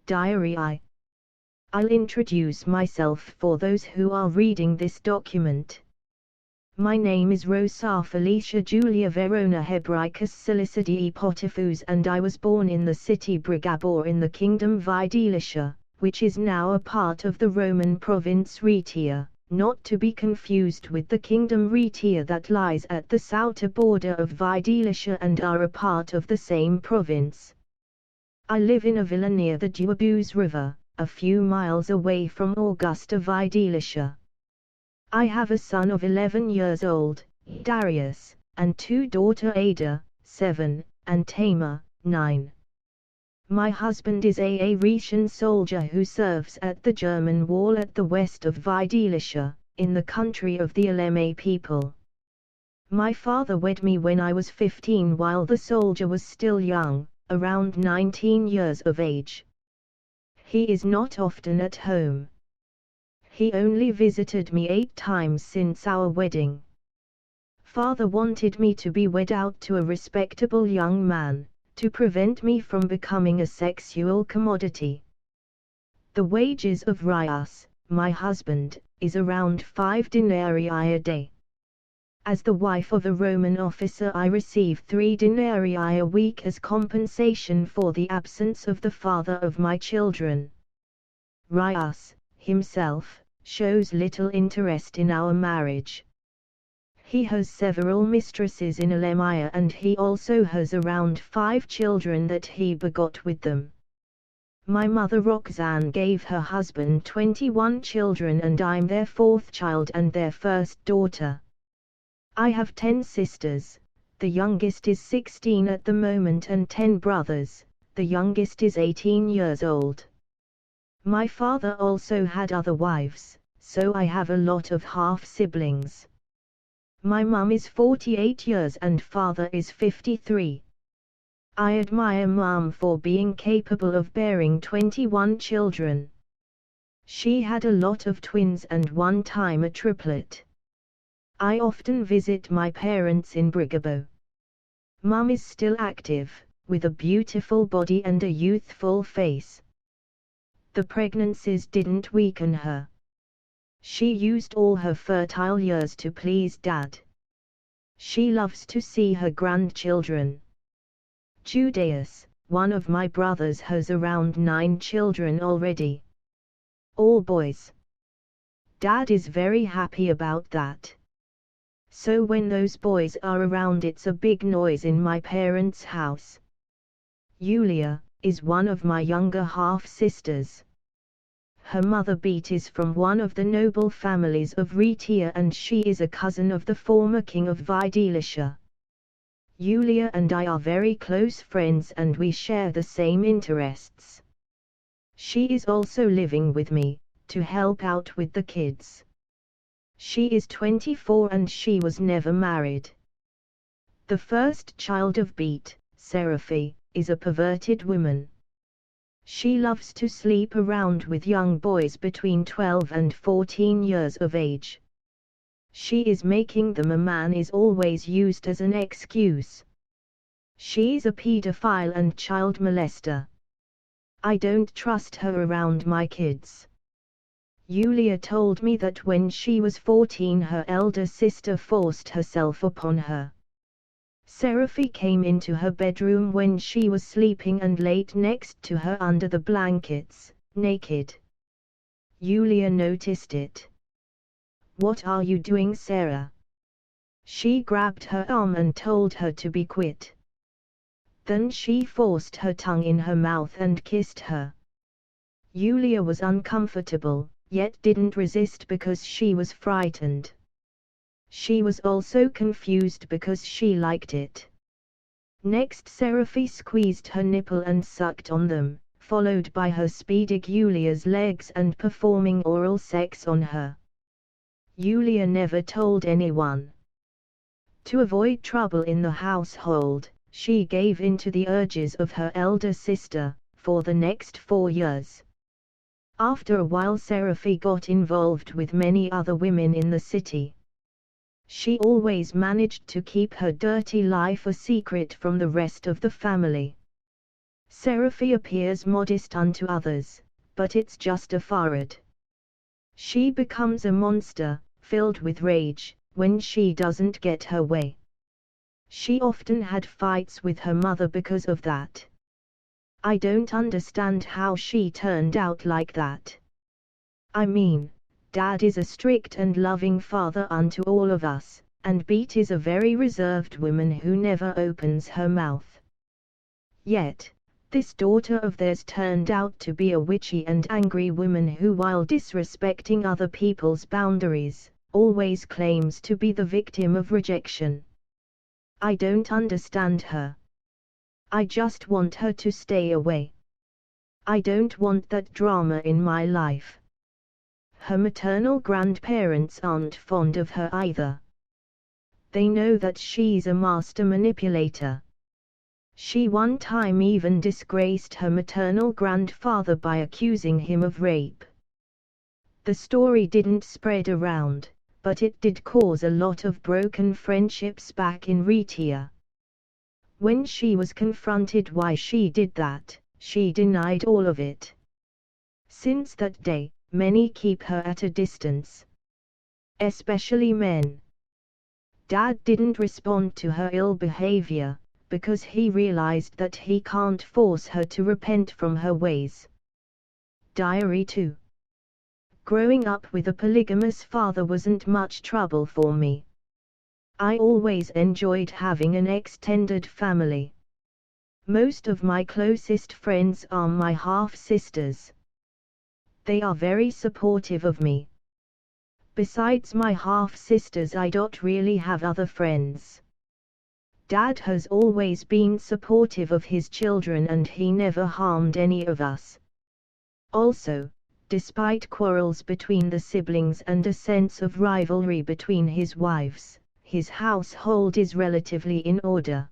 Diary I'll introduce myself for those who are reading this document. My name is Rosa Felicia Julia Verona Hebraicus Silicidi Potiphus, and I was born in the city Brigabor in the kingdom Videlicia, which is now a part of the Roman province Rhaetia, not to be confused with the kingdom Rhaetia that lies at the southern border of Videlicia and are a part of the same province. I live in a villa near the Duabuse River, a few miles away from Augusta Videlicia. I have a son of 11 years old, Darius, and two daughters Ada, 7, and Tamar, 9. My husband is a Rhaetian soldier who serves at the German wall at the west of Videlicia, in the country of the Eleme people. My father wed me when I was 15 while the soldier was still young, around 19 years of age. He is not often at home. He only visited me 8 times since our wedding. Father wanted me to be wed out to a respectable young man, to prevent me from becoming a sexual commodity. The wages of Rhaetian, my husband, is around 5 denarii a day. As the wife of a Roman officer, I receive 3 denarii a week as compensation for the absence of the father of my children. Rhaetian, himself, shows little interest in our marriage. He has several mistresses in Eleme and he also has around 5 children that he begot with them. My mother Rosanne gave her husband 21 children and I'm their 4th child and their first daughter. I have 10 sisters, the youngest is 16 at the moment, and 10 brothers, the youngest is 18 years old. My father also had other wives, so I have a lot of half-siblings. My mum is 48 years and father is 53. I admire mum for being capable of bearing 21 children. She had a lot of twins and one time a triplet. I often visit my parents in Brigabo. Mum is still active, with a beautiful body and a youthful face. The pregnancies didn't weaken her. She used all her fertile years to please Dad. She loves to see her grandchildren. Judeus, one of my brothers, has around 9 children already. All boys. Dad is very happy about that. So when those boys are around, it's a big noise in my parents' house. Julia is one of my younger half-sisters. Her mother Beat is from one of the noble families of Rhaetia and she is a cousin of the former king of Videlicia. Julia and I are very close friends and we share the same interests. She is also living with me, to help out with the kids. She is 24 and she was never married. The first child of Beat, Seraphi, is a perverted woman. She loves to sleep around with young boys between 12 and 14 years of age. She is making them a man is always used as an excuse. She's a pedophile and child molester. I don't trust her around my kids. Julia told me that when she was 14 her elder sister forced herself upon her. Seraphi came into her bedroom when she was sleeping and laid next to her under the blankets, naked. Julia noticed it. "What are you doing, Sarah?" She grabbed her arm and told her to be quiet. Then she forced her tongue in her mouth and kissed her. Julia was uncomfortable, yet didn't resist because she was frightened. She was also confused because she liked it. Next Seraphi squeezed her nipple and sucked on them, followed by her speeding Julia's legs and performing oral sex on her. Julia never told anyone. To avoid trouble in the household, she gave in to the urges of her elder sister, for the next 4 years. After a while Seraphi got involved with many other women in the city. She always managed to keep her dirty life a secret from the rest of the family. Seraphi appears modest unto others, but it's just a farad. She becomes a monster, filled with rage, when she doesn't get her way. She often had fights with her mother because of that. I don't understand how she turned out like that. I mean, Dad is a strict and loving father unto all of us, and Beat is a very reserved woman who never opens her mouth. Yet, this daughter of theirs turned out to be a witchy and angry woman who, while disrespecting other people's boundaries, always claims to be the victim of rejection. I don't understand her. I just want her to stay away. I don't want that drama in my life. Her maternal grandparents aren't fond of her either. They know that she's a master manipulator. She one time even disgraced her maternal grandfather by accusing him of rape. The story didn't spread around, but it did cause a lot of broken friendships back in Rhaetia. When she was confronted why she did that, she denied all of it. Since that day, many keep her at a distance. Especially men. Dad didn't respond to her ill behavior, because he realized that he can't force her to repent from her ways. Diary 2. Growing up with a polygamous father wasn't much trouble for me. I always enjoyed having an extended family. Most of my closest friends are my half-sisters. They are very supportive of me. Besides my half-sisters, I don't really have other friends. Dad has always been supportive of his children and he never harmed any of us. Also, despite quarrels between the siblings and a sense of rivalry between his wives, his household is relatively in order.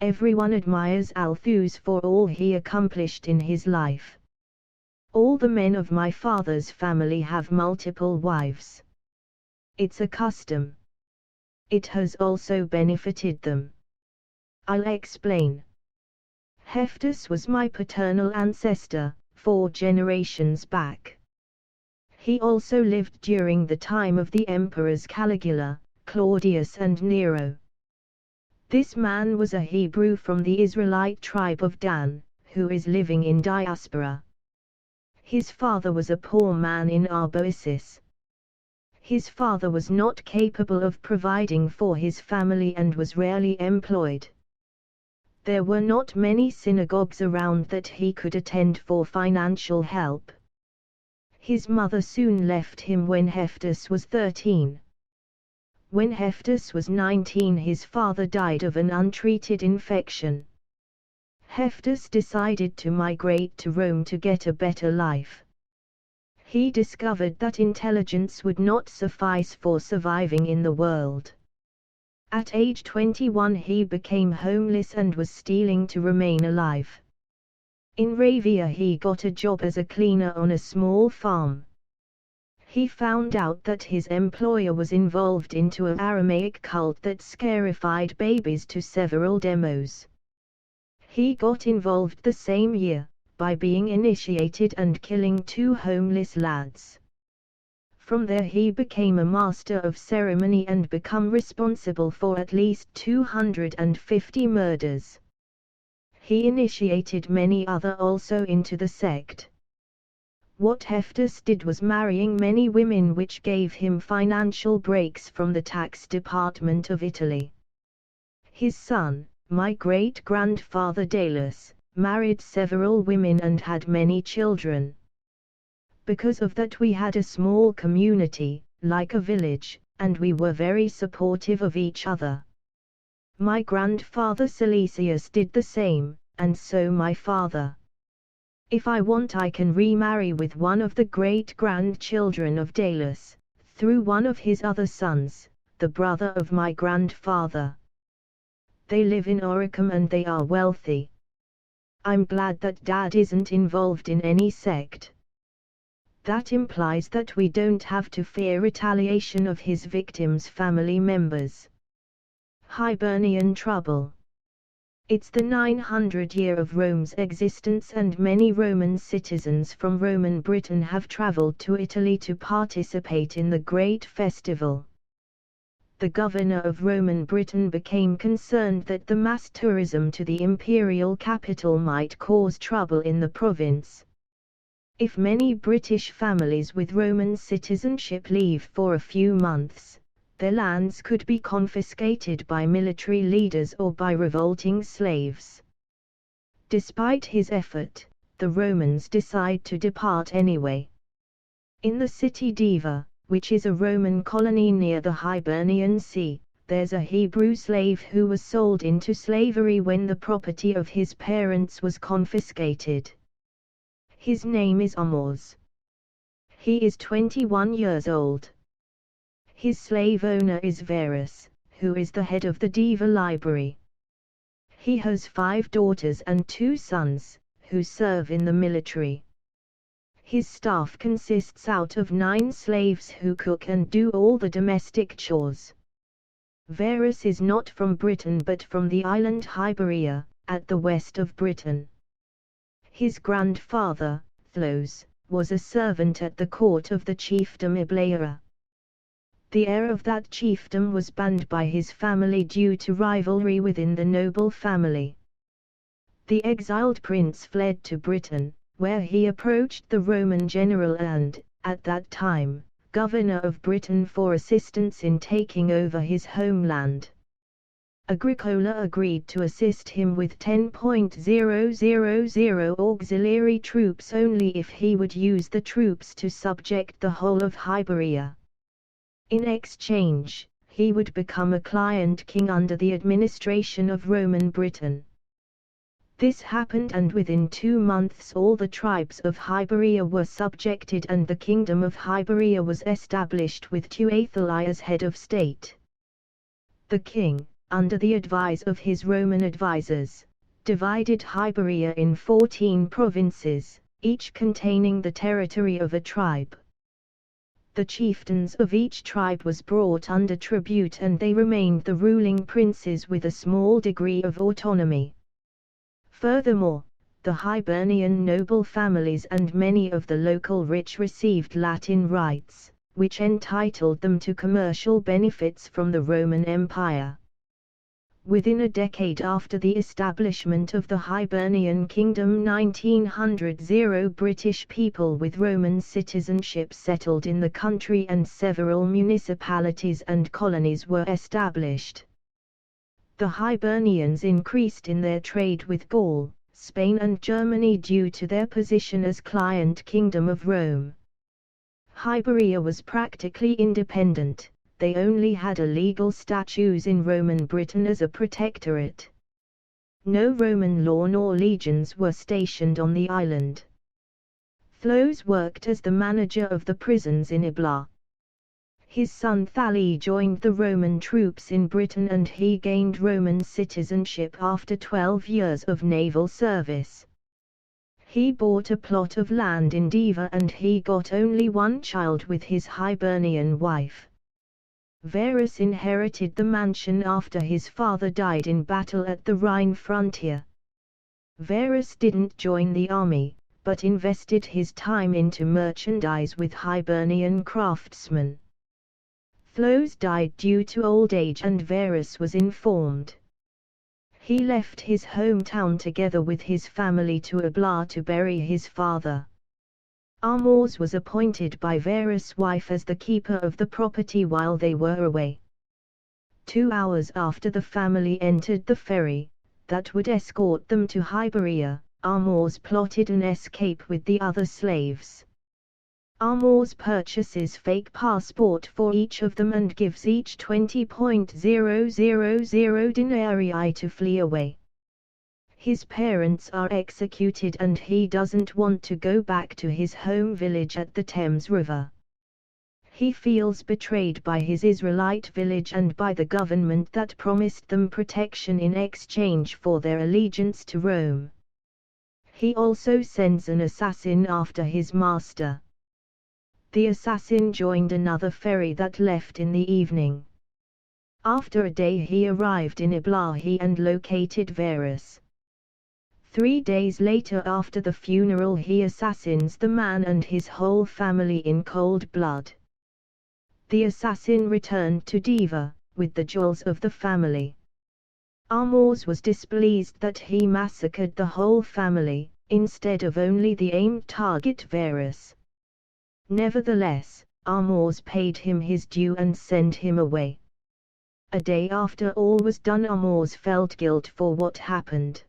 Everyone admires Althus for all he accomplished in his life. All the men of my father's family have multiple wives. It's a custom. It has also benefited them. I'll explain. Heftus was my paternal ancestor, 4 generations back. He also lived during the time of the emperors Caligula, Claudius and Nero. This man was a Hebrew from the Israelite tribe of Dan, who is living in diaspora. His father was a poor man in Arboesis. His father was not capable of providing for his family and was rarely employed. There were not many synagogues around that he could attend for financial help. His mother soon left him when Heftus was 13. When Heftus was 19, his father died of an untreated infection. Heftus decided to migrate to Rome to get a better life. He discovered that intelligence would not suffice for surviving in the world. At age 21 he became homeless and was stealing to remain alive. In Rhaetia he got a job as a cleaner on a small farm. He found out that his employer was involved into an Aramaic cult that scarified babies to several demos. He got involved the same year, by being initiated and killing 2 homeless lads. From there he became a master of ceremony and became responsible for at least 250 murders. He initiated many other also into the sect. What Heftus did was marrying many women, which gave him financial breaks from the tax department of Italy. His son, my great-grandfather Dalus, married several women and had many children. Because of that we had a small community, like a village, and we were very supportive of each other. My grandfather Silesius did the same, and so my father. If I want I can remarry with one of the great-grandchildren of Dalus, through one of his other sons, the brother of my grandfather. They live in Oricum and they are wealthy. I'm glad that Dad isn't involved in any sect. That implies that we don't have to fear retaliation of his victims' family members. Hibernian trouble. It's the 900th year of Rome's existence, and many Roman citizens from Roman Britain have traveled to Italy to participate in the great festival. The governor of Roman Britain became concerned that the mass tourism to the imperial capital might cause trouble in the province. If many British families with Roman citizenship leave for a few months, their lands could be confiscated by military leaders or by revolting slaves. Despite his effort, the Romans decide to depart anyway. In the city Diva, which is a Roman colony near the Hibernian Sea, there's a Hebrew slave who was sold into slavery when the property of his parents was confiscated. His name is Amos. He is 21 years old. His slave owner is Varus, who is the head of the Diva library. He has 5 daughters and 2 sons, who serve in the military. His staff consists out of 9 slaves who cook and do all the domestic chores. Varus is not from Britain but from the island Hiberia, at the west of Britain. His grandfather, Thlos, was a servant at the court of the chiefdom Iblaea. The heir of that chiefdom was banned by his family due to rivalry within the noble family. The exiled prince fled to Britain, where he approached the Roman general and, at that time, governor of Britain for assistance in taking over his homeland. Agricola agreed to assist him with 10,000 auxiliary troops only if he would use the troops to subject the whole of Hiberia. In exchange, he would become a client king under the administration of Roman Britain. This happened, and within 2 months all the tribes of Hiberia were subjected and the kingdom of Hiberia was established with Tuathalai as head of state. The king, under the advice of his Roman advisors, divided Hiberia in 14 provinces, each containing the territory of a tribe. The chieftains of each tribe was brought under tribute and they remained the ruling princes with a small degree of autonomy. Furthermore, the Hibernian noble families and many of the local rich received Latin rights, which entitled them to commercial benefits from the Roman Empire. Within a decade after the establishment of the Hibernian Kingdom 1900, British people with Roman citizenship settled in the country and several municipalities and colonies were established. The Hibernians increased in their trade with Gaul, Spain and Germany due to their position as client kingdom of Rome. Hiberia was practically independent. They only had a legal status in Roman Britain as a protectorate. No Roman law nor legions were stationed on the island. Thlos worked as the manager of the prisons in Ibla. His son Thali joined the Roman troops in Britain and he gained Roman citizenship after 12 years of naval service. He bought a plot of land in Diva and he got only 1 child with his Hibernian wife. Varus inherited the mansion after his father died in battle at the Rhine frontier. Varus didn't join the army, but invested his time into merchandise with Hibernian craftsmen. Thlos died due to old age and Varus was informed. He left his hometown together with his family to Ibla to bury his father. Amos was appointed by Varus' wife as the keeper of the property while they were away. 2 hours after the family entered the ferry, that would escort them to Hiberia, Amos plotted an escape with the other slaves. Amos purchases fake passport for each of them and gives each 20,000 denarii to flee away. His parents are executed and he doesn't want to go back to his home village at the Thames River. He feels betrayed by his Israelite village and by the government that promised them protection in exchange for their allegiance to Rome. He also sends an assassin after his master. The assassin joined another ferry that left in the evening. After a day he arrived in Iblahi and located Varys. 3 days later, after the funeral, he assassins the man and his whole family in cold blood. The assassin returned to Deva, with the jewels of the family. Armors was displeased that he massacred the whole family, instead of only the aimed target Varys. Nevertheless, Armors paid him his due and sent him away. A day after all was done, Armors felt guilt for what happened.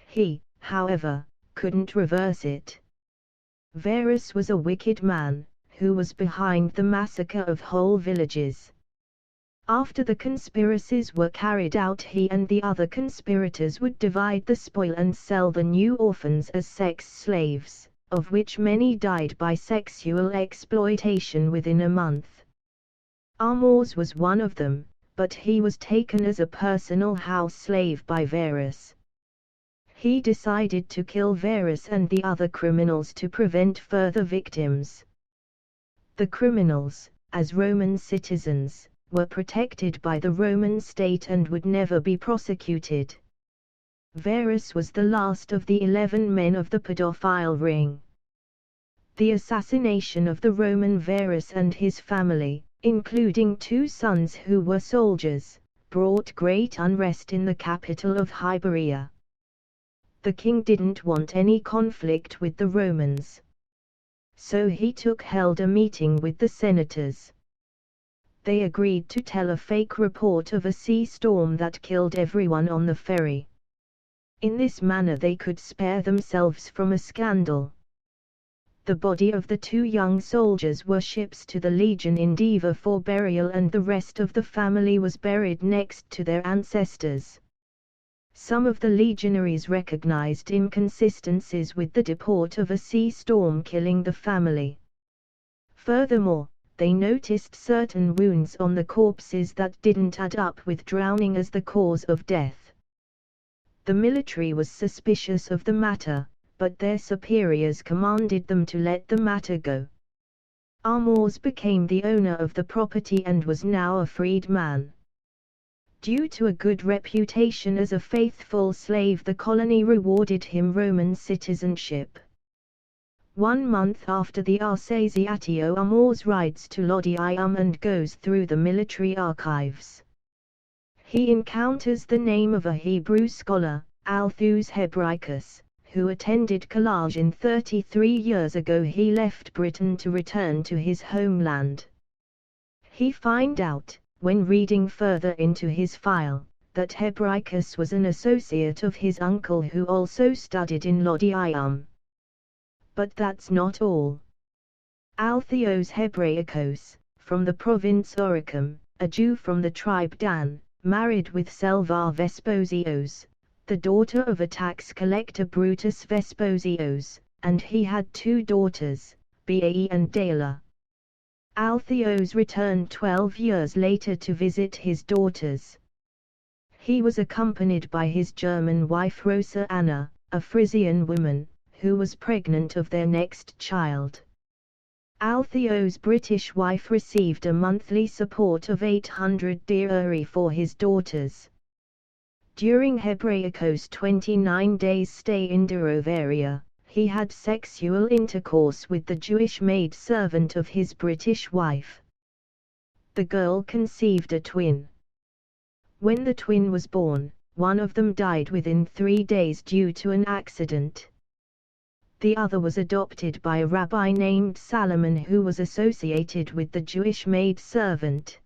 He, however, couldn't reverse it. Varys was a wicked man, who was behind the massacre of whole villages. After the conspiracies were carried out, he and the other conspirators would divide the spoil and sell the new orphans as sex slaves, of which many died by sexual exploitation within a month. Armors was one of them, but he was taken as a personal house slave by Varys. He decided to kill Varys and the other criminals to prevent further victims. The criminals, as Roman citizens, were protected by the Roman state and would never be prosecuted. Varys was the last of the 11 men of the pedophile ring. The assassination of the Roman Varys and his family, including 2 sons who were soldiers, brought great unrest in the capital of Iberia. The king didn't want any conflict with the Romans. So he held a meeting with the senators. They agreed to tell a fake report of a sea storm that killed everyone on the ferry. In this manner they could spare themselves from a scandal. The body of the 2 young soldiers were shipped to the legion in Deva for burial, and the rest of the family was buried next to their ancestors. Some of the legionaries recognized inconsistencies with the report of a sea storm killing the family. Furthermore, they noticed certain wounds on the corpses that didn't add up with drowning as the cause of death. The military was suspicious of the matter, but their superiors commanded them to let the matter go. Armors became the owner of the property and was now a freed man. Due to a good reputation as a faithful slave, the colony rewarded him Roman citizenship. 1 month after the Assassinatio, Armors rides to Lodium and goes through the military archives. He encounters the name of a Hebrew scholar, Althus Hebraicus, who attended college 33 years ago. He left Britain to return to his homeland. He finds out, when reading further into his file, that Hebraicus was an associate of his uncle who also studied in Lodium. But that's not all. Altheos Hebraicus, from the province Oricum, a Jew from the tribe Dan, married with Selva Vesposios, the daughter of a tax collector Brutus Vesposios, and he had 2 daughters, Bae and Dela. Altheos returned 12 years later to visit his daughters. He was accompanied by his German wife Rosanna, a Frisian woman, who was pregnant of their next child. Altheos' British wife received a monthly support of 800 denarii for his daughters. During Hebraicus' 29 days stay in Durovaria, he had sexual intercourse with the Jewish maid-servant of his British wife. The girl conceived a twin. When the twin was born, one of them died within 3 days due to an accident. The other was adopted by a rabbi named Salomon who was associated with the Jewish maid-servant.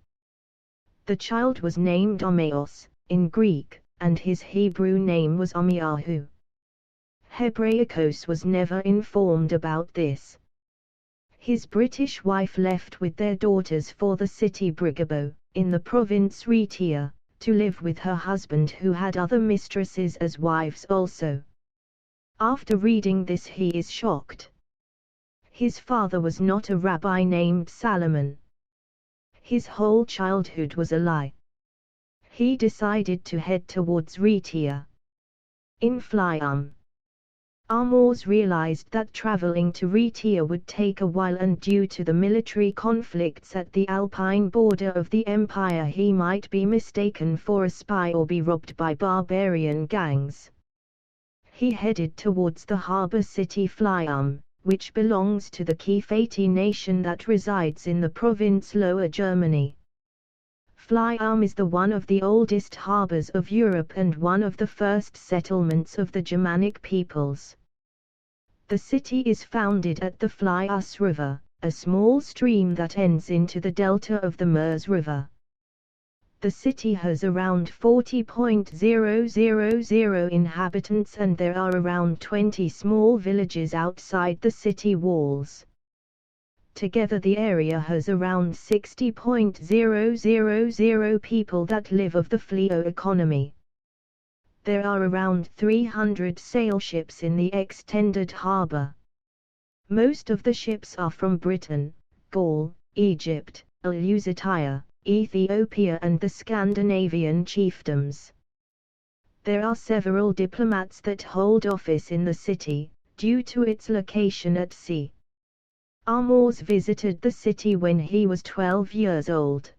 The child was named Amios, in Greek, and his Hebrew name was Amiyahu. Hebraicus was never informed about this. His British wife left with their daughters for the city Brigabo, in the province Rhaetia, to live with her husband who had other mistresses as wives also. After reading this he is shocked. His father was not a rabbi named Salomon. His whole childhood was a lie. He decided to head towards Rhaetia. In Flyum, Armors realized that traveling to Rhaetia would take a while, and due to the military conflicts at the Alpine border of the empire, he might be mistaken for a spy or be robbed by barbarian gangs. He headed towards the harbor city Flyam, which belongs to the Kefati nation that resides in the province Lower Germany. Flyam is one of the oldest harbors of Europe and one of the first settlements of the Germanic peoples. The city is founded at the Flyas River, a small stream that ends into the delta of the Meuse River. The city has around 40,000 inhabitants, and there are around 20 small villages outside the city walls. Together the area has around 60,000 people that live of the Fleo economy. There are around 300 sail ships in the extended harbour. Most of the ships are from Britain, Gaul, Egypt, Eleusis, Ethiopia and the Scandinavian chiefdoms. There are several diplomats that hold office in the city, due to its location at sea. Armors visited the city when he was 12 years old.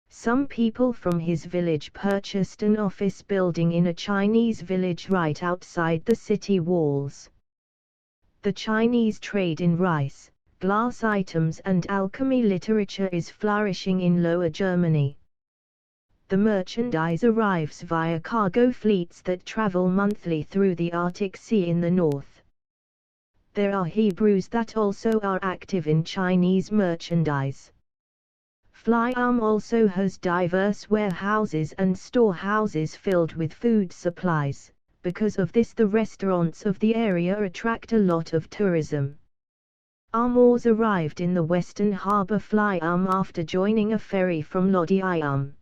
Some people from his village purchased an office building in a Chinese village right outside the city walls. The Chinese trade in rice, glass items and alchemy literature is flourishing in Lower Germany. The merchandise arrives via cargo fleets that travel monthly through the Arctic Sea in the north. There are Hebrews that also are active in Chinese merchandise. Flyam also has diverse warehouses and storehouses filled with food supplies. Because of this, the restaurants of the area attract a lot of tourism. Armors arrived in the western harbour Flyam after joining a ferry from Lodiam.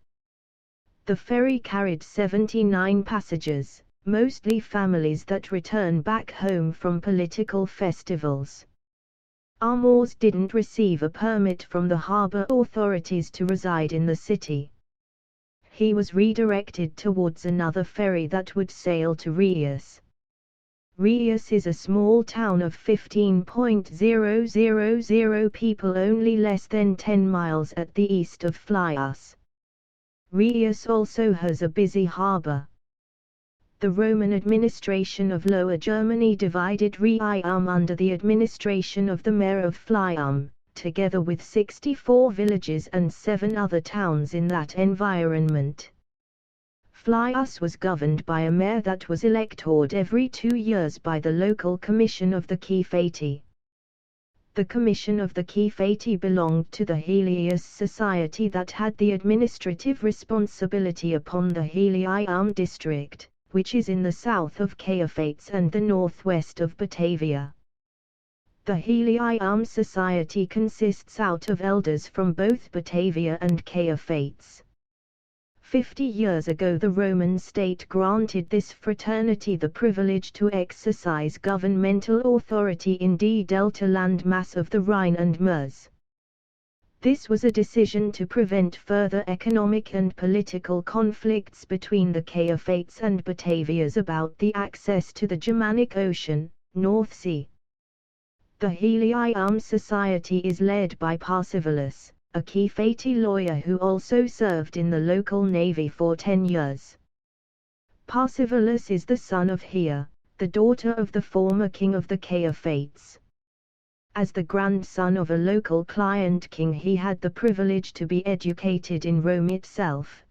The ferry carried 79 passengers, mostly families that return back home from political festivals. Armors didn't receive a permit from the harbour authorities to reside in the city. He was redirected towards another ferry that would sail to Rheus. Rheus is a small town of 15,000 people, only less than 10 miles at the east of Flyas. Rheus also has a busy harbour. The Roman administration of Lower Germany divided Rhaetium under the administration of the mayor of Flyam, together with 64 villages and 7 other towns in that environment. Flyas was governed by a mayor that was elected every 2 years by the local commission of the Kefati. The commission of the Kefati belonged to the Helios society that had the administrative responsibility upon the Helium district, which is in the south of Kefate and the northwest of Batavia. The Helium society consists out of elders from both Batavia and Kefate. 50 years ago the Roman state granted this fraternity the privilege to exercise governmental authority in the delta landmass of the Rhine and Meuse. This was a decision to prevent further economic and political conflicts between the Keophates and Batavias about the access to the Germanic Ocean, North Sea. The Helium Society is led by Parsivallus, a Kephati lawyer who also served in the local navy for 10 years. Parsivallus is the son of Rhea, the daughter of the former king of the Keophates. As the grandson of a local client king, he had the privilege to be educated in Rome itself.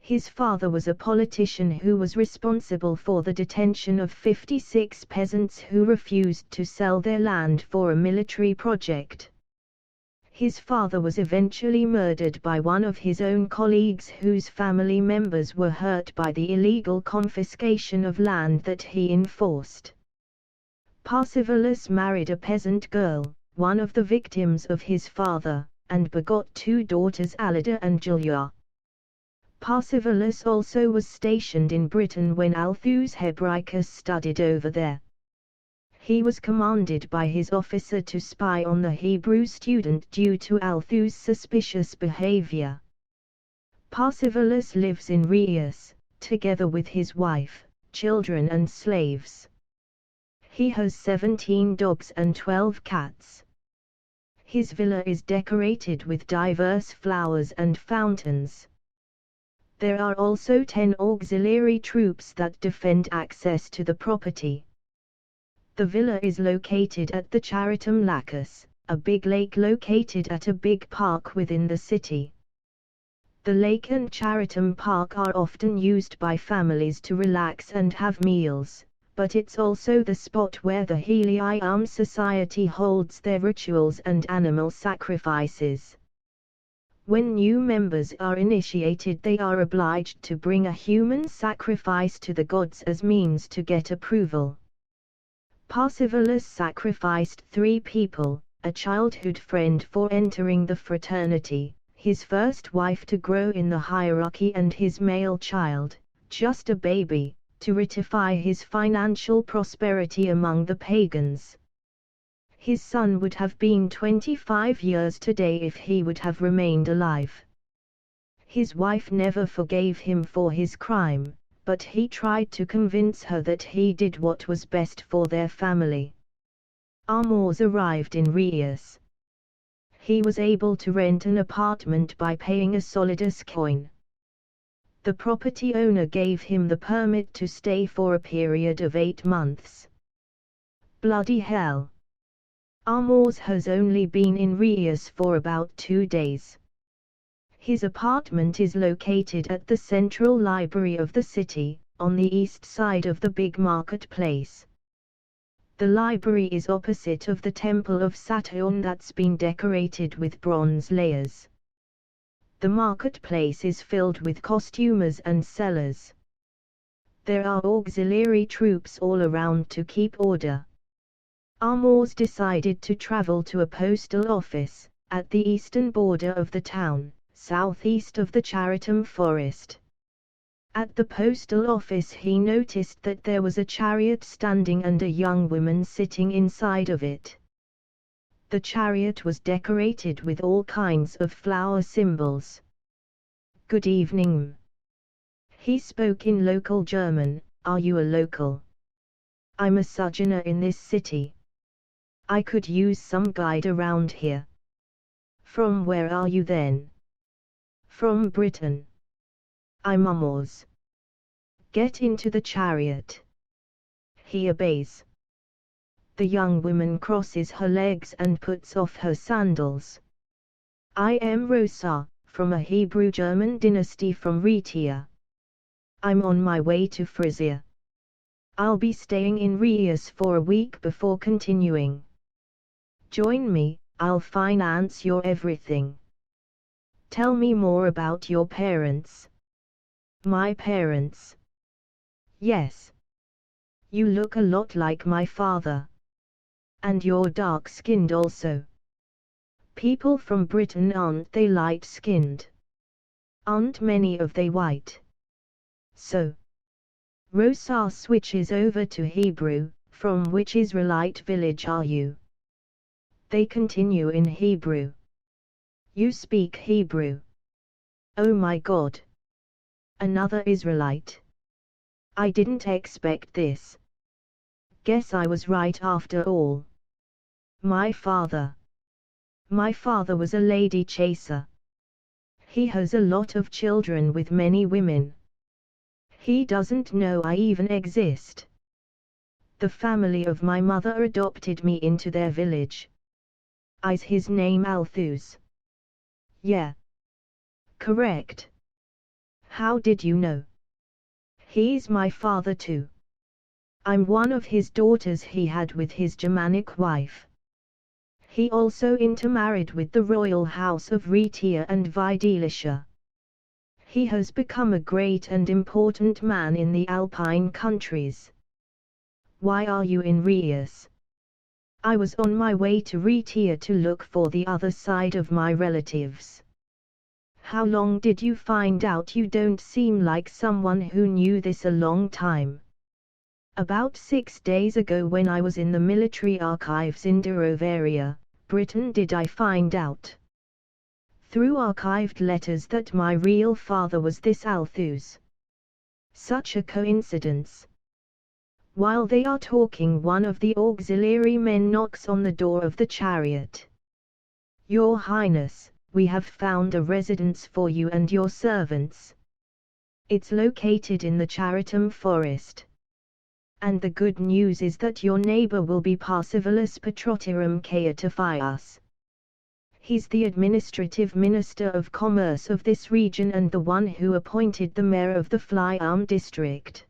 His father was a politician who was responsible for the detention of 56 peasants who refused to sell their land for a military project. His father was eventually murdered by one of his own colleagues whose family members were hurt by the illegal confiscation of land that he enforced. Parsivallus married a peasant girl, one of the victims of his father, and begot 2 daughters Alida and Julia. Parsivallus also was stationed in Britain when Althus Hebraicus studied over there. He was commanded by his officer to spy on the Hebrew student due to Althus' suspicious behavior. Parsivallus lives in Rheus, together with his wife, children and slaves. He has 17 dogs and 12 cats. His villa is decorated with diverse flowers and fountains. There are also 10 auxiliary troops that defend access to the property. The villa is located at the Charitum Lacus, a big lake located at a big park within the city. The lake and Charitum Park are often used by families to relax and have meals, but it's also the spot where the Helium Society holds their rituals and animal sacrifices. When new members are initiated, they are obliged to bring a human sacrifice to the gods as means to get approval. Parsivallus sacrificed 3 people, a childhood friend for entering the fraternity, his first wife to grow in the hierarchy, and his male child, just a baby, to ratify his financial prosperity among the pagans. His son would have been 25 years today if he would have remained alive. His wife never forgave him for his crime, but he tried to convince her that he did what was best for their family. Amors arrived in Rhaetius. He was able to rent an apartment by paying a solidus coin. The property owner gave him the permit to stay for a period of 8 months. Bloody hell! Amors has only been in Rhaetius for about 2 days. His apartment is located at the central library of the city, on the east side of the big marketplace. The library is opposite of the temple of Saturn that's been decorated with bronze layers. The marketplace is filled with costumers and sellers. There are auxiliary troops all around to keep order. Amors decided to travel to a postal office, at the eastern border of the town, southeast of the Charitum Forest. At the postal office he noticed that there was a chariot standing and a young woman sitting inside of it. The chariot was decorated with all kinds of flower symbols. "Good evening." He spoke in local German. "Are you a local?" "I'm a sojourner in this city. I could use some guide around here." "From where are you then?" "From Britain." "I'm Amors." "Get into the chariot." He obeys. The young woman crosses her legs and puts off her sandals. "I am Rosa, from a Hebrew-German dynasty from Rhaetia. I'm on my way to Frisia. I'll be staying in Rhaetius for a week before continuing. Join me, I'll finance your everything." "Tell me more about your parents." "My parents?" "Yes. You look a lot like my father. And you're dark-skinned also. People from Britain, aren't they light-skinned? Aren't many of they white?" "So." Rosa switches over to Hebrew. "From which Israelite village are you?" They continue in Hebrew. "You speak Hebrew? Oh my God! Another Israelite. I didn't expect this. Guess I was right after all. My father was a lady chaser. He has a lot of children with many women. He doesn't know I even exist. The family of my mother adopted me into their village. Is his name Althus?" "Yeah. Correct. How did you know?" "He's my father too. I'm one of his daughters he had with his Germanic wife. He also intermarried with the royal house of Rhaetia and Videlicia. He has become a great and important man in the Alpine countries." "Why are you in Rhaetius?" "I was on my way to Rhaetia to look for the other side of my relatives." "How long did you find out? You don't seem like someone who knew this a long time." "About 6 days ago when I was in the military archives in Durovaria, Britain, did I find out through archived letters that my real father was this Althus." "Such a coincidence. While they are talking, one of the auxiliary men knocks on the door of the chariot. "Your Highness, we have found a residence for you and your servants. It's located in the Charitum forest. And the good news is that your neighbor will be Parsivalus Patrotirum Caetifius. He's the administrative minister of commerce of this region and the one who appointed the mayor of the Flyarm district.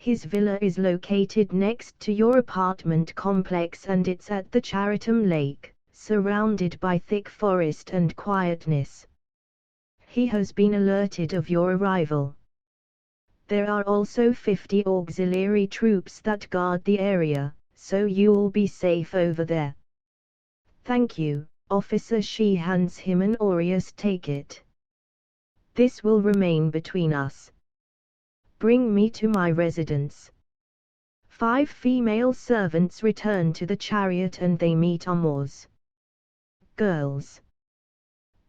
His villa is located next to your apartment complex and it's at the Charitum Lake, surrounded by thick forest and quietness. He has been alerted of your arrival. There are also 50 auxiliary troops that guard the area, so you'll be safe over there." "Thank you, officer." She hands him an aureus. "Take it. This will remain between us. Bring me to my residence." 5 female servants return to the chariot and they meet Amors. "Girls,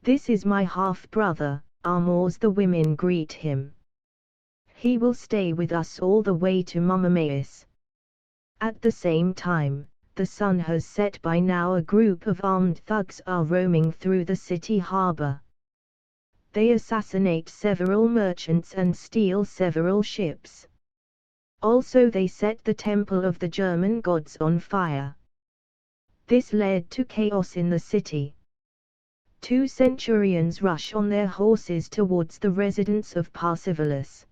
this is my half-brother, Amors." The women greet him. "He will stay with us all the way to Mummameus." At the same time, the sun has set by now. A group of armed thugs are roaming through the city harbor. They assassinate several merchants and steal several ships. Also they set the temple of the German gods on fire. This led to chaos in the city. 2 centurions rush on their horses towards the residence of Parsivalus.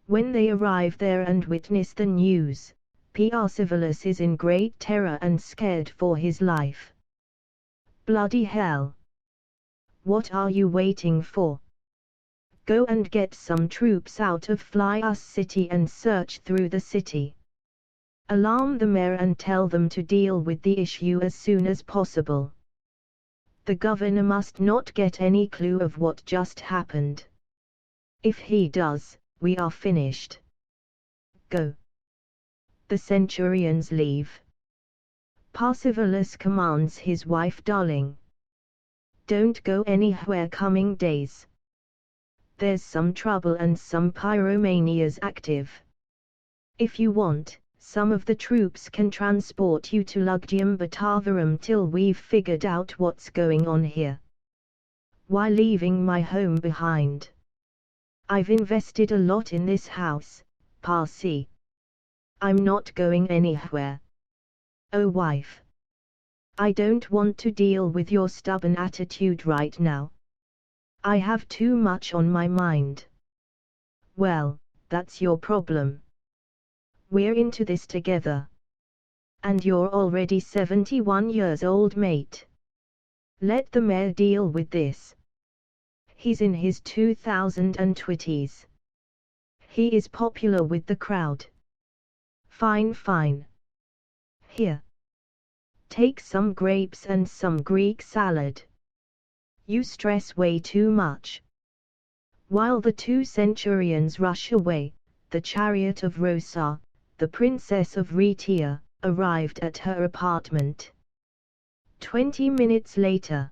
When they arrive there and witness the news, Parsivalus is in great terror and scared for his life. "Bloody hell! What are you waiting for? Go and get some troops out of Flyus city and search through the city. Alarm the mayor and tell them to deal with the issue as soon as possible. The governor must not get any clue of what just happened. If he does, we are finished. Go." The centurions leave. Parsivalus commands his wife, "Darling, don't go anywhere coming days. There's some trouble and some pyromanias active. If you want, some of the troops can transport you to Lugdium Batavarum till we've figured out what's going on here. Why leaving my home behind? I've invested a lot in this house, Parsi. I'm not going anywhere. Oh wife, I don't want to deal with your stubborn attitude right now. I have too much on my mind." "Well, that's your problem. We're into this together. And you're already 71 years old, mate. Let the mayor deal with this. He's in his 2020s. He is popular with the crowd. Fine, fine. Here. Take some grapes and some Greek salad. You stress way too much." While the 2 centurions rush away, the chariot of Rosa, the princess of Rhaetia, arrived at her apartment. 20 minutes later,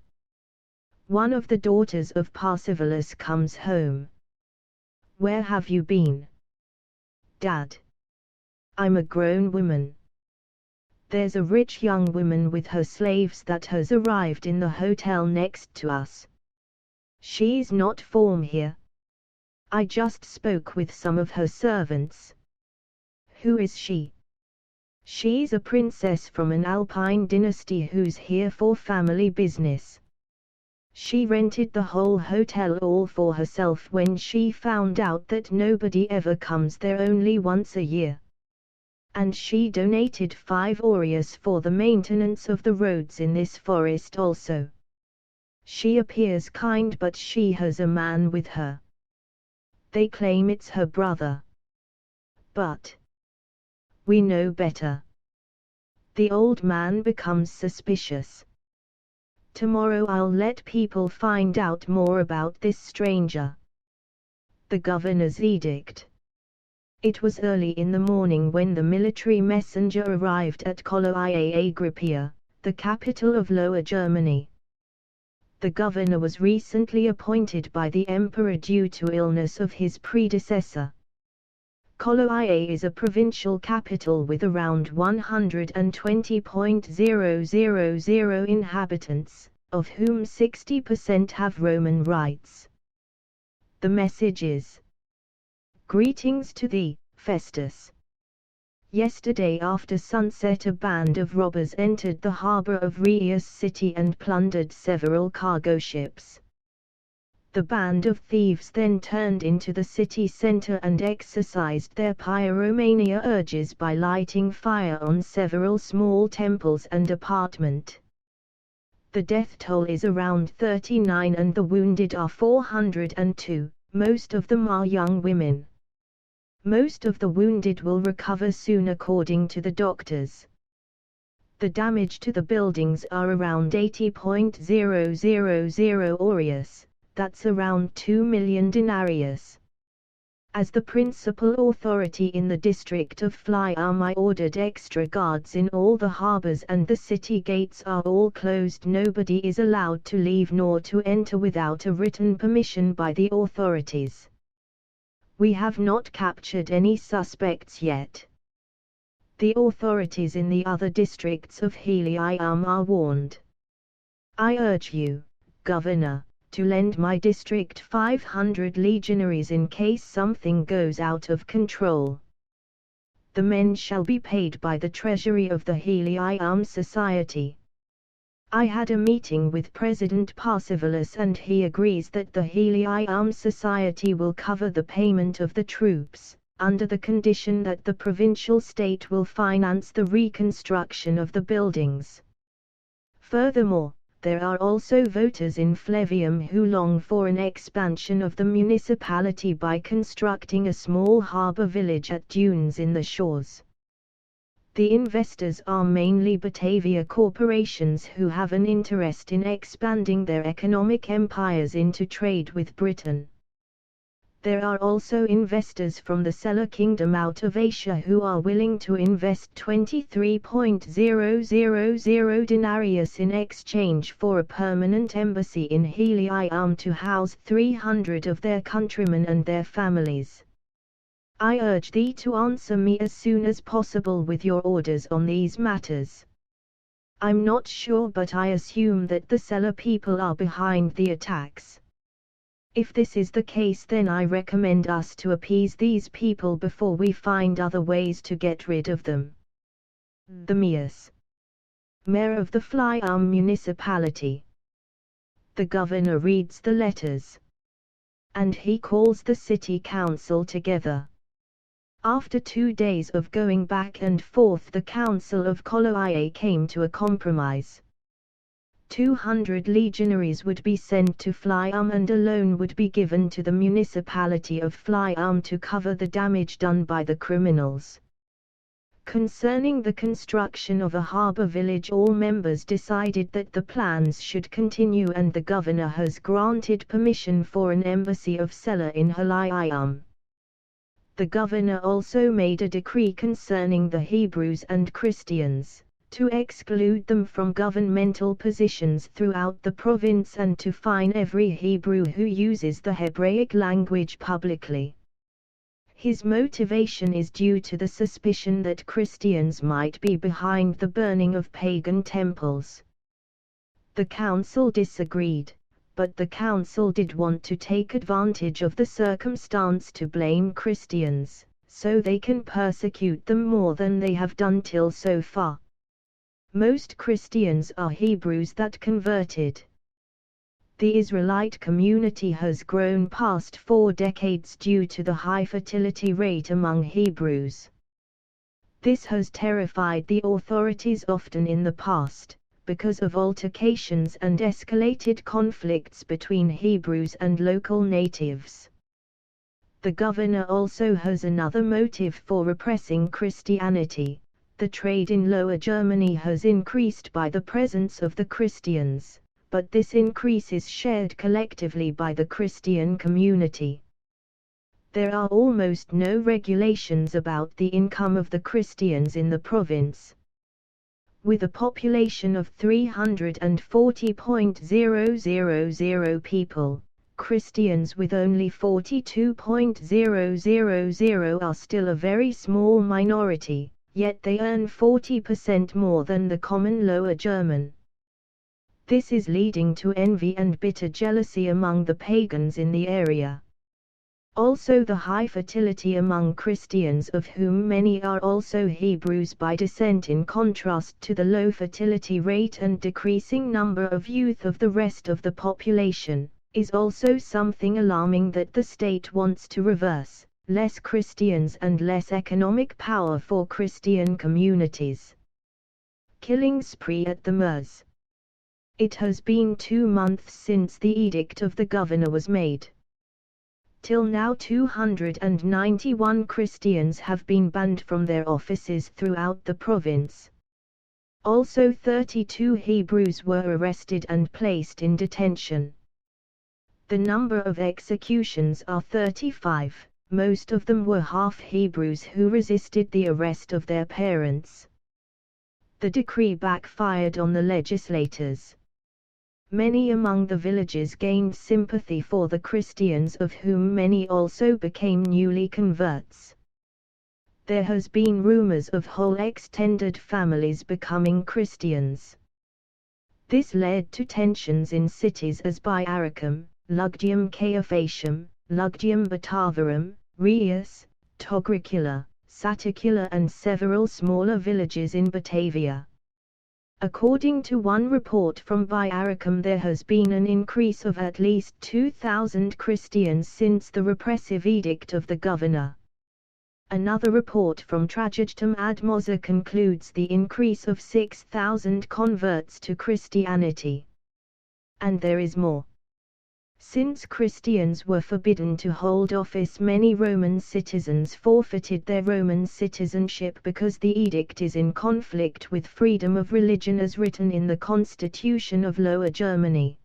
one of the daughters of Parsivalus comes home. "Where have you been?" "Dad. I'm a grown woman. There's a rich young woman with her slaves that has arrived in the hotel next to us. She's not from here. I just spoke with some of her servants." "Who is she?" "She's a princess from an Alpine dynasty who's here for family business. She rented the whole hotel all for herself when she found out that nobody ever comes there only once a year. And she donated 5 aureus for the maintenance of the roads in this forest also. She appears kind but she has a man with her. They claim it's her brother. But we know better." The old man becomes suspicious. "Tomorrow I'll let people find out more about this stranger." The governor's edict. It was early in the morning when the military messenger arrived at Colloia Agrippia, the capital of Lower Germany. The governor was recently appointed by the emperor due to illness of his predecessor. Koloia is a provincial capital with around 120,000 inhabitants, of whom 60% have Roman rights. The message is: Greetings to thee, Festus. Yesterday after sunset a band of robbers entered the harbour of Rhaetia's city and plundered several cargo ships. The band of thieves then turned into the city centre and exercised their pyromania urges by lighting fire on several small temples and apartments. The death toll is around 39 and the wounded are 402, most of them are young women. Most of the wounded will recover soon according to the doctors. The damage to the buildings are around 80,000 aureus. That's around 2 million denarius. As the principal authority in the district of Flyarm, I ordered extra guards in all the harbours and the city gates are all closed. Nobody is allowed to leave nor to enter without a written permission by the authorities. We have not captured any suspects yet. The authorities in the other districts of Helium are warned. I urge you, Governor, to lend my district 500 legionaries in case something goes out of control. The men shall be paid by the treasury of the Helium Society. I had a meeting with President Parsivallus and he agrees that the Helium Society will cover the payment of the troops, under the condition that the provincial state will finance the reconstruction of the buildings. Furthermore, there are also voters in Flevium who long for an expansion of the municipality by constructing a small harbour village at dunes in the shores. The investors are mainly Batavia corporations who have an interest in expanding their economic empires into trade with Britain. There are also investors from the Seller Kingdom out of Asia who are willing to invest 23,000 denarius in exchange for a permanent embassy in Helium to house 300 of their countrymen and their families. I urge thee to answer me as soon as possible with your orders on these matters. I'm not sure, but I assume that the Seller people are behind the attacks. If this is the case, then I recommend us to appease these people before we find other ways to get rid of them. The Mayor of the Flyarm municipality. The governor reads the letters. And he calls the city council together. After 2 days of going back and forth, the council of Koloia came to a compromise. 200 legionaries would be sent to Flyarm and a loan would be given to the municipality of Flyarm to cover the damage done by the criminals. Concerning the construction of a harbour village, all members decided that the plans should continue and the governor has granted permission for an embassy of Seller in Helium. The governor also made a decree concerning the Hebrews and Christians, to exclude them from governmental positions throughout the province and to fine every Hebrew who uses the Hebraic language publicly. His motivation is due to the suspicion that Christians might be behind the burning of pagan temples. The council disagreed, but the council did want to take advantage of the circumstance to blame Christians, so they can persecute them more than they have done till so far. Most Christians are Hebrews that converted. The Israelite community has grown past 4 decades due to the high fertility rate among Hebrews. This has terrified the authorities often in the past, because of altercations and escalated conflicts between Hebrews and local natives. The governor also has another motive for repressing Christianity. The trade in Lower Germany has increased by the presence of the Christians, but this increase is shared collectively by the Christian community. There are almost no regulations about the income of the Christians in the province. With a population of 340,000 people, Christians with only 42.000 are still a very small minority, yet they earn 40% more than the common Lower German. This is leading to envy and bitter jealousy among the pagans in the area. Also the high fertility among Christians, of whom many are also Hebrews by descent, in contrast to the low fertility rate and decreasing number of youth of the rest of the population, is also something alarming that the state wants to reverse: less Christians and less economic power for Christian communities. Killing spree at the Moors. It has been 2 months since the edict of the governor was made. Till now 291 Christians have been banned from their offices throughout the province. Also 32 Hebrews were arrested and placed in detention. The number of executions are 35, most of them were half Hebrews who resisted the arrest of their parents. The decree backfired on the legislators. Many among the villagers gained sympathy for the Christians, of whom many also became newly converts. There has been rumors of whole extended families becoming Christians. This led to tensions in cities as Biaricum, Lugdunum Caephatium, Lugdunum Batavarum, Rhaeus, Togricula, Saticula and several smaller villages in Batavia. According to one report from Biaricum, there has been an increase of at least 2,000 Christians since the repressive edict of the governor. Another report from Trajectum ad Mosa concludes the increase of 6,000 converts to Christianity. And there is more. Since Christians were forbidden to hold office, many Roman citizens forfeited their Roman citizenship because the edict is in conflict with freedom of religion as written in the Constitution of Lower Germany.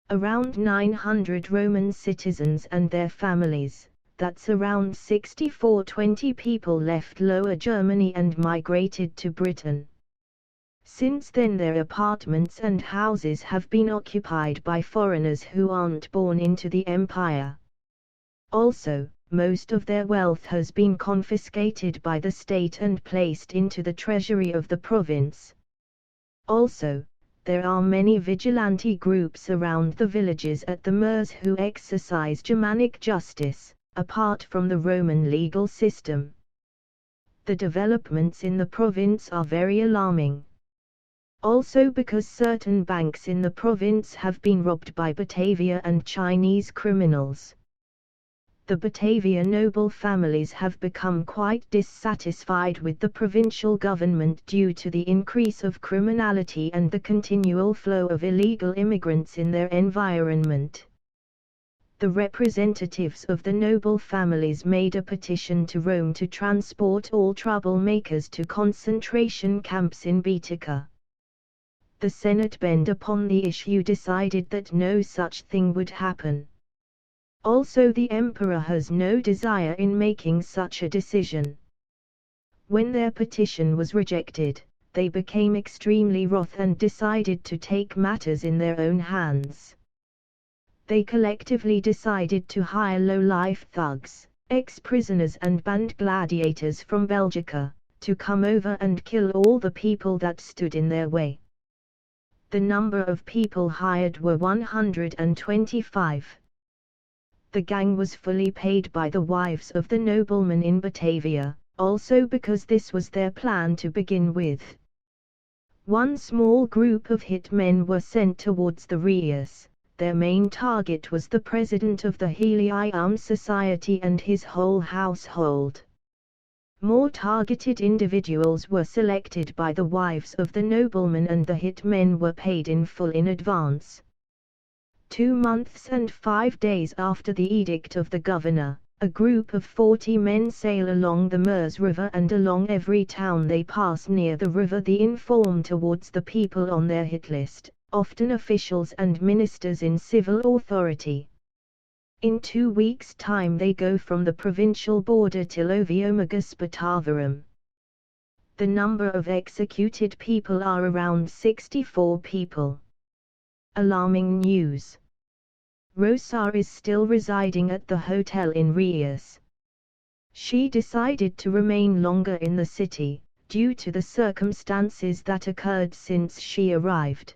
Around 900 Roman citizens and their families, that's around 6420 people, left Lower Germany and migrated to Britain. Since then their apartments and houses have been occupied by foreigners who aren't born into the empire. Also, most of their wealth has been confiscated by the state and placed into the treasury of the province. Also, there are many vigilante groups around the villages at the Moors who exercise Germanic justice, apart from the Roman legal system. The developments in the province are very alarming. Also because certain banks in the province have been robbed by Batavia and Chinese criminals. The Batavia noble families have become quite dissatisfied with the provincial government due to the increase of criminality and the continual flow of illegal immigrants in their environment. The representatives of the noble families made a petition to Rome to transport all troublemakers to concentration camps in Baetica. The Senate, bent upon the issue, decided that no such thing would happen. Also, the emperor has no desire in making such a decision. When their petition was rejected, they became extremely wroth and decided to take matters in their own hands. They collectively decided to hire low-life thugs, ex-prisoners and band gladiators from Belgica, to come over and kill all the people that stood in their way. The number of people hired were 125. The gang was fully paid by the wives of the noblemen in Batavia, also because this was their plan to begin with. One small group of hitmen were sent towards the Rhaeus. Their main target was the president of the Helium Society and his whole household. More targeted individuals were selected by the wives of the noblemen, and the hitmen were paid in full in advance. 2 months and 5 days after the edict of the governor, a group of 40 men sail along the Meuse River, and along every town they pass near the river they inform towards the people on their hit list, often officials and ministers in civil authority. In 2 weeks' time they go from the provincial border till Oviomagus Batavarum. The number of executed people are around 64 people. Alarming news. Rosa is still residing at the hotel in Rhaetian. She decided to remain longer in the city, due to the circumstances that occurred since she arrived.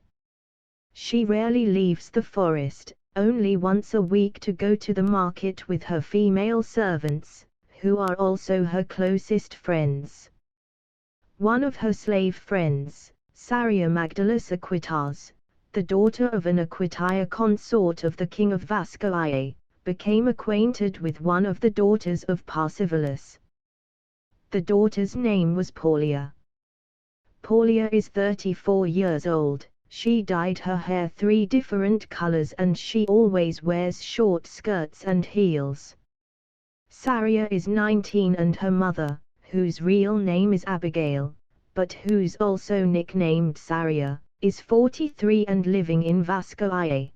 She rarely leaves the forest, only once a week to go to the market with her female servants, who are also her closest friends. One of her slave friends, Saria Magdalis Aquitas, the daughter of an Aquitia consort of the king of Vascoia, became acquainted with one of the daughters of Parsivallus. The daughter's name was Paulia. Paulia is 34 years old. She dyed her hair 3 different colors and she always wears short skirts and heels. Saria is 19 and her mother, whose real name is Abigail, but who's also nicknamed Saria, is 43 and living in Vascoia.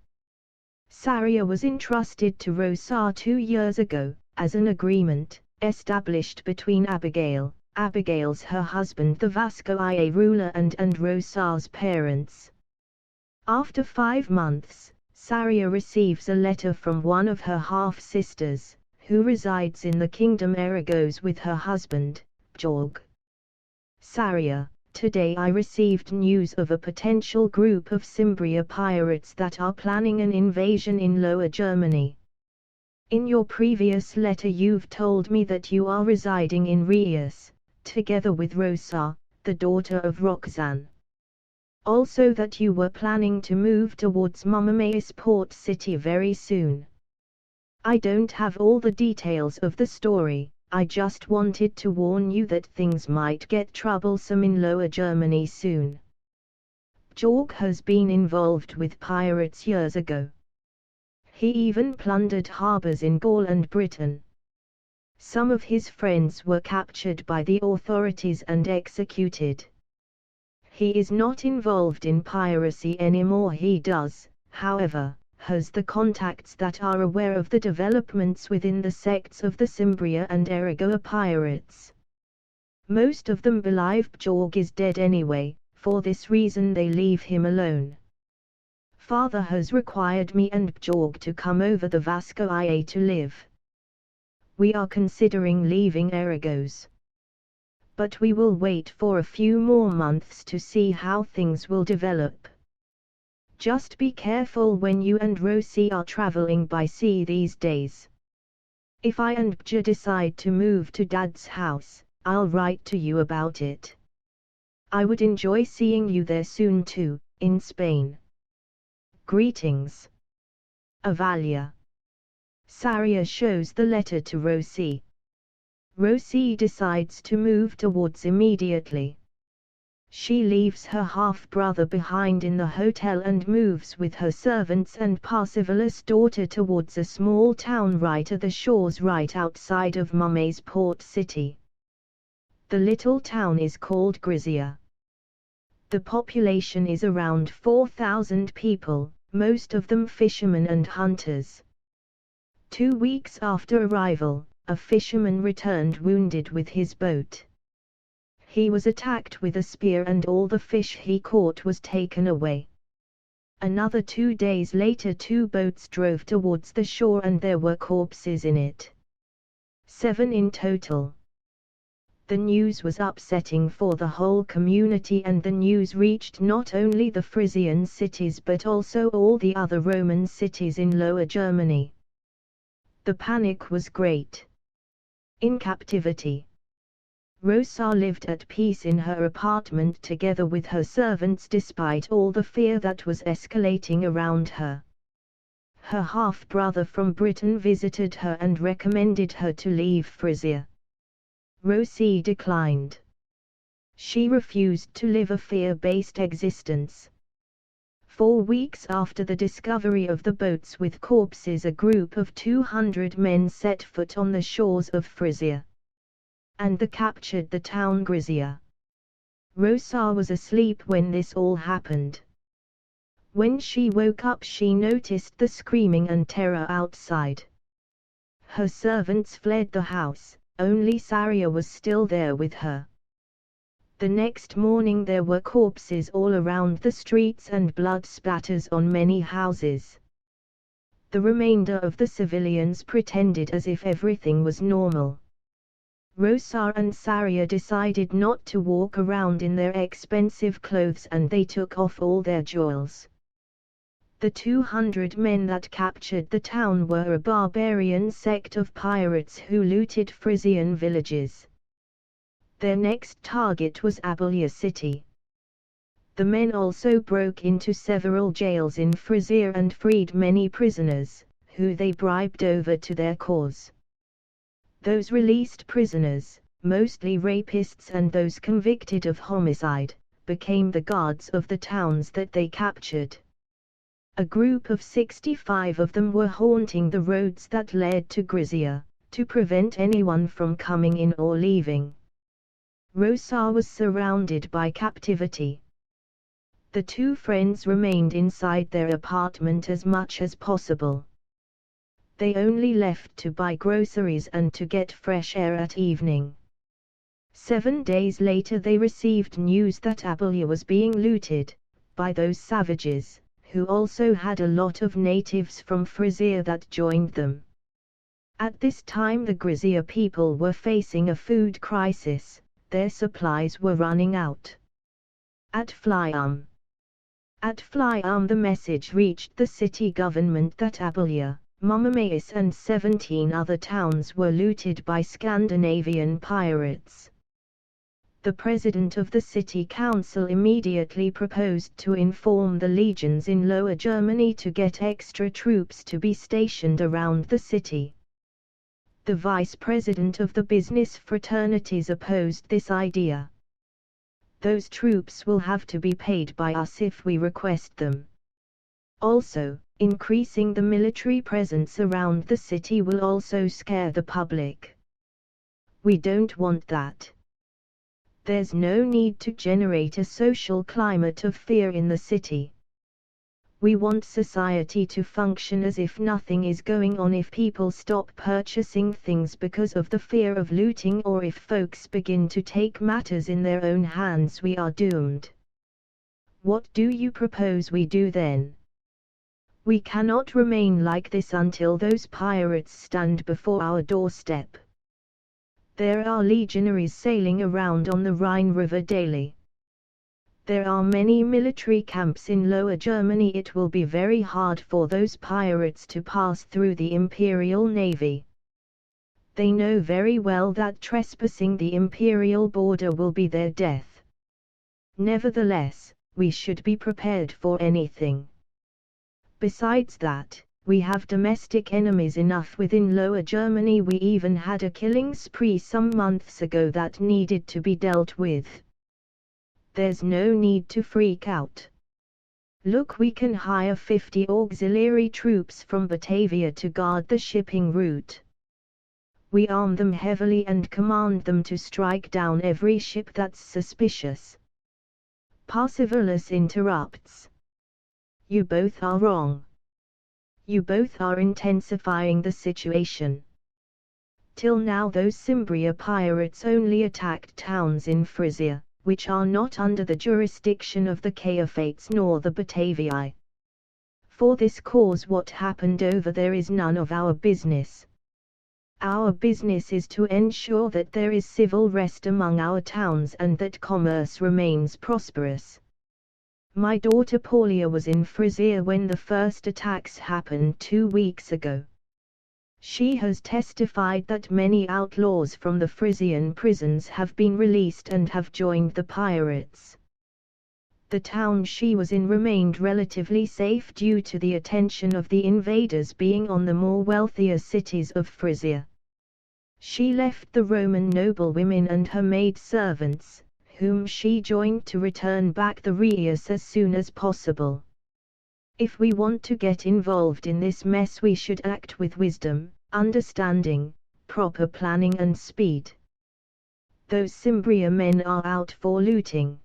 Saria was entrusted to Rosa 2 years ago, as an agreement established between Abigail's her husband the Vascoia ruler and Rosa's parents. After 5 months, Saria receives a letter from one of her half-sisters, who resides in the kingdom Aragos with her husband, Bjorg. Saria, today I received news of a potential group of Cimbria pirates that are planning an invasion in Lower Germany. In your previous letter you've told me that you are residing in Rhaetian, together with Rosa, the daughter of Rosanne. Also that you were planning to move towards Momameis port city very soon. I don't have all the details of the story. I just wanted to warn you that things might get troublesome in Lower Germany soon. Bjorg has been involved with pirates years ago. He even plundered harbors in Gaul and Britain. Some of his friends were captured by the authorities and executed. He is not involved in piracy anymore. He does, however, has the contacts that are aware of the developments within the sects of the Cimbria and Aragoa pirates. Most of them believe Bjorg is dead anyway, for this reason they leave him alone. Father has required me and Bjorg to come over the Vascoia to live. We are considering leaving Aragos. But we will wait for a few more months to see how things will develop. Just be careful when you and Rosie are traveling by sea these days. If I and Bja decide to move to Dad's house, I'll write to you about it. I would enjoy seeing you there soon too, in Spain. Greetings. Avalia. Saria shows the letter to Rosie. Rosie decides to move towards immediately. She leaves her half-brother behind in the hotel and moves with her servants and Parsivallus' daughter towards a small town right at the shores right outside of Momameis port city. The little town is called Rhaetia. The population is around 4,000 people, most of them fishermen and hunters. 2 weeks after arrival, a fisherman returned wounded with his boat. He was attacked with a spear and all the fish he caught was taken away. Another 2 days later 2 boats drove towards the shore and there were corpses in it. 7 in total. The news was upsetting for the whole community and the news reached not only the Frisian cities but also all the other Roman cities in Lower Germany. The panic was great. In captivity, Rosa lived at peace in her apartment together with her servants despite all the fear that was escalating around her. Her half-brother from Britain visited her and recommended her to leave Frisia. Rosie declined. She refused to live a fear-based existence. 4 weeks after the discovery of the boats with corpses, a group of 200 men set foot on the shores of Frisia. And they captured the town Rhaetia. Rosa was asleep when this all happened. When she woke up she noticed the screaming and terror outside. Her servants fled the house, only Saria was still there with her. The next morning there were corpses all around the streets and blood spatters on many houses. The remainder of the civilians pretended as if everything was normal. Rosa and Saria decided not to walk around in their expensive clothes, and they took off all their jewels. The 200 men that captured the town were a barbarian sect of pirates who looted Frisian villages. Their next target was Abulia city. The men also broke into several jails in Frisia and freed many prisoners, who they bribed over to their cause. Those released prisoners, mostly rapists and those convicted of homicide, became the guards of the towns that they captured. A group of 65 of them were haunting the roads that led to Grisia, to prevent anyone from coming in or leaving. Rosa was surrounded by captivity. The two friends remained inside their apartment as much as possible. They only left to buy groceries and to get fresh air at evening. 7 days later they received news that Abulia was being looted, by those savages, who also had a lot of natives from Frisia that joined them. At this time the Grisia people were facing a food crisis, their supplies were running out. At Flyarm the message reached the city government that Abulia, Mummameus and 17 other towns were looted by Scandinavian pirates. The president of the city council immediately proposed to inform the legions in Lower Germany to get extra troops to be stationed around the city. The vice president of the business fraternities opposed this idea. Those troops will have to be paid by us if we request them. Also, increasing the military presence around the city will also scare the public. We don't want that. There's no need to generate a social climate of fear in the city. We want society to function as if nothing is going on. If people stop purchasing things because of the fear of looting, or if folks begin to take matters in their own hands, we are doomed. What do you propose we do then? We cannot remain like this until those pirates stand before our doorstep. There are legionaries sailing around on the Rhine River daily. There are many military camps in Lower Germany. It will be very hard for those pirates to pass through the Imperial Navy. They know very well that trespassing the Imperial border will be their death. Nevertheless, we should be prepared for anything. Besides that, we have domestic enemies enough within Lower Germany. We even had a killing spree some months ago that needed to be dealt with. There's no need to freak out. Look, we can hire 50 auxiliary troops from Batavia to guard the shipping route. We arm them heavily and command them to strike down every ship that's suspicious. Parsivallus interrupts. You both are wrong. You both are intensifying the situation. Till now those Cimbria pirates only attacked towns in Frisia, which are not under the jurisdiction of the Caephates nor the Bataviae. For this cause what happened over there is none of our business. Our business is to ensure that there is civil rest among our towns and that commerce remains prosperous. My daughter Paulia was in Frisia when the first attacks happened 2 weeks ago. She has testified that many outlaws from the Frisian prisons have been released and have joined the pirates. The town she was in remained relatively safe due to the attention of the invaders being on the more wealthier cities of Frisia. She left the Roman noblewomen and her maid servants, whom she joined, to return back the Rhaetias as soon as possible. If we want to get involved in this mess, we should act with wisdom, understanding, proper planning and speed. Those Cimbria men are out for looting.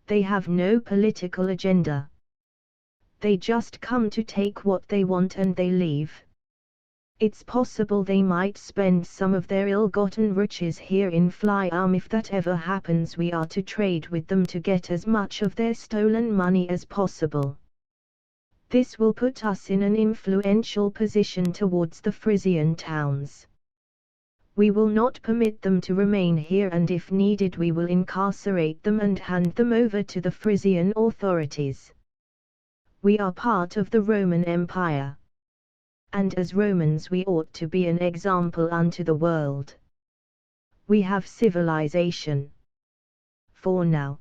They have no political agenda. They just come to take what they want and they leave. It's possible they might spend some of their ill-gotten riches here in Flyarm. If that ever happens, we are to trade with them to get as much of their stolen money as possible. This will put us in an influential position towards the Frisian towns. We will not permit them to remain here, and if needed we will incarcerate them and hand them over to the Frisian authorities. We are part of the Roman Empire. And as Romans we ought to be an example unto the world. We have civilization. For now.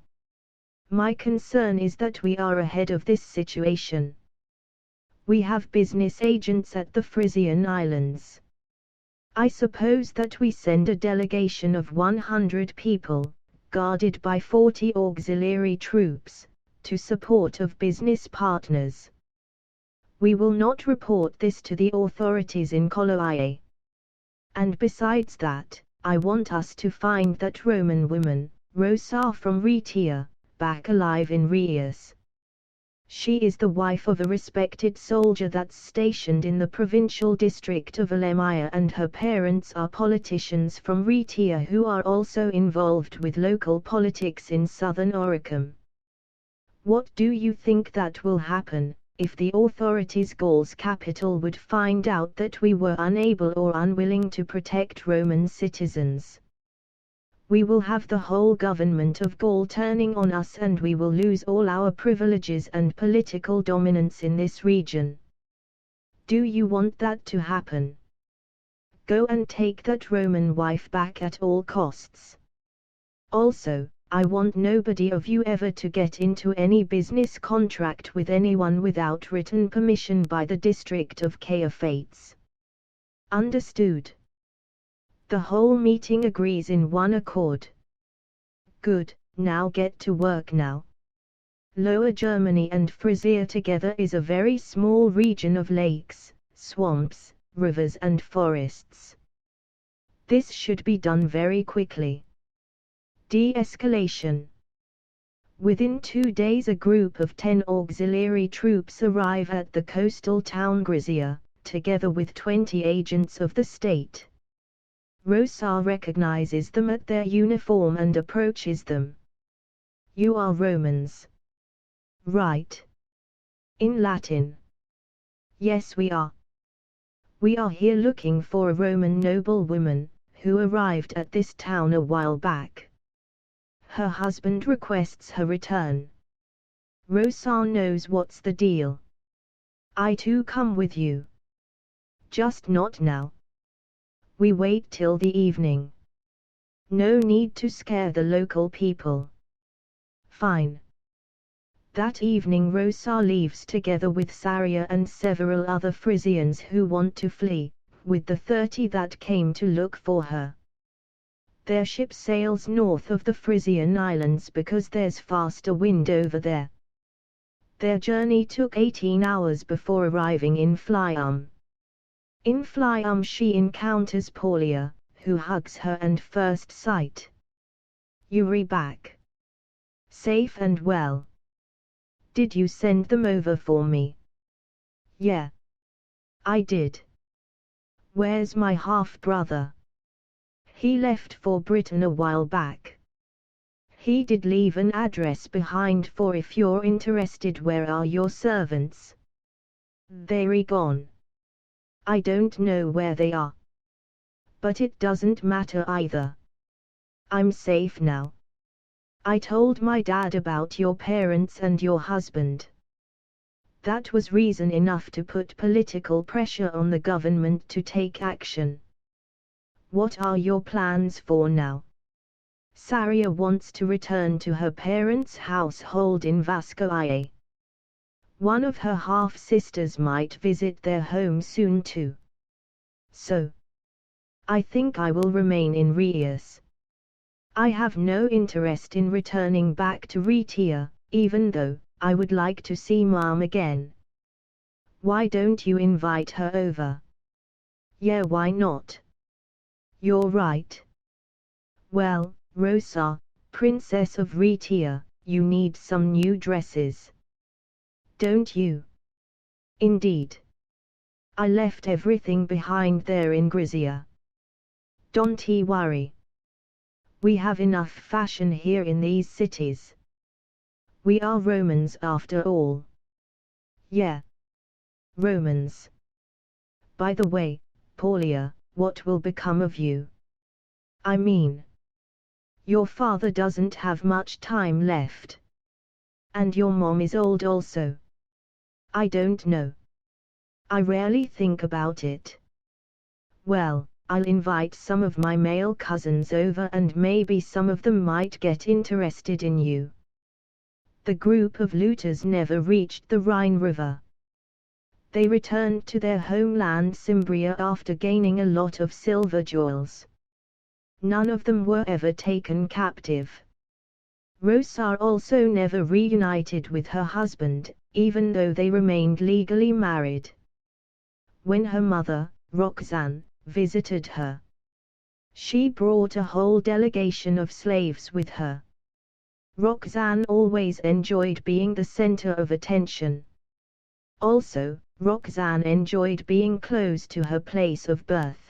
My concern is that we are ahead of this situation. We have business agents at the Frisian Islands. I suppose that we send a delegation of 100 people, guarded by 40 auxiliary troops, to support of business partners. We will not report this to the authorities in Colloae. And besides that, I want us to find that Roman woman, Rosa from Rhaetia, back alive in Rheus. She is the wife of a respected soldier that's stationed in the provincial district of Alemia, and her parents are politicians from Rhaetia who are also involved with local politics in southern Oricum. What do you think that will happen, if the authorities Gaul's capital would find out that we were unable or unwilling to protect Roman citizens? We will have the whole government of Gaul turning on us, and we will lose all our privileges and political dominance in this region. Do you want that to happen? Go and take that Roman wife back at all costs. Also, I want nobody of you ever to get into any business contract with anyone without written permission by the district of Caephates. Understood? The whole meeting agrees in one accord. Good, now get to work now. Lower Germany and Frisia together is a very small region of lakes, swamps, rivers and forests. This should be done very quickly. De-escalation. Within 2 days a group of 10 auxiliary troops arrive at the coastal town Grisia, together with 20 agents of the state. Rosa recognizes them at their uniform and approaches them. You are Romans. Right. In Latin. Yes, we are. We are here looking for a Roman noblewoman, who arrived at this town a while back. Her husband requests her return. Rosanne knows what's the deal. I too come with you. Just not now. We wait till the evening. No need to scare the local people. Fine. That evening Rosa leaves together with Saria and several other Frisians who want to flee, with the 30 that came to look for her. Their ship sails north of the Frisian Islands because there's faster wind over there. Their journey took 18 hours before arriving in Flyum. In Flyum she encounters Paulia, who hugs her at first sight. You're back. Safe and well. Did you send them over for me? Yeah. I did. Where's my half-brother? He left for Britain a while back. He did leave an address behind for if you're interested. Where are your servants? They're gone. I don't know where they are. But it doesn't matter either. I'm safe now. I told my dad about your parents and your husband. That was reason enough to put political pressure on the government to take action. What are your plans for now? Saria wants to return to her parents' household in Vascoae. One of her half-sisters might visit their home soon too. So, I think I will remain in Rheus. I have no interest in returning back to Rhaetia, even though I would like to see Mom again. Why don't you invite her over? Yeah, why not? You're right. Well, Rosa, Princess of Rhaetia, you need some new dresses. Don't you? Indeed. I left everything behind there in Grisia. Don't worry. We have enough fashion here in these cities. We are Romans after all. Yeah. Romans. By the way, Paulia, what will become of you? I mean, your father doesn't have much time left. And your mom is old also. I don't know. I rarely think about it. Well, I'll invite some of my male cousins over and maybe some of them might get interested in you. The group of looters never reached the Rhine River. They returned to their homeland Cimbria after gaining a lot of silver jewels. None of them were ever taken captive. Rosa also never reunited with her husband, even though they remained legally married. When her mother, Roxanne, visited her, she brought a whole delegation of slaves with her. Roxanne always enjoyed being the center of attention. Also, Roxanne enjoyed being close to her place of birth.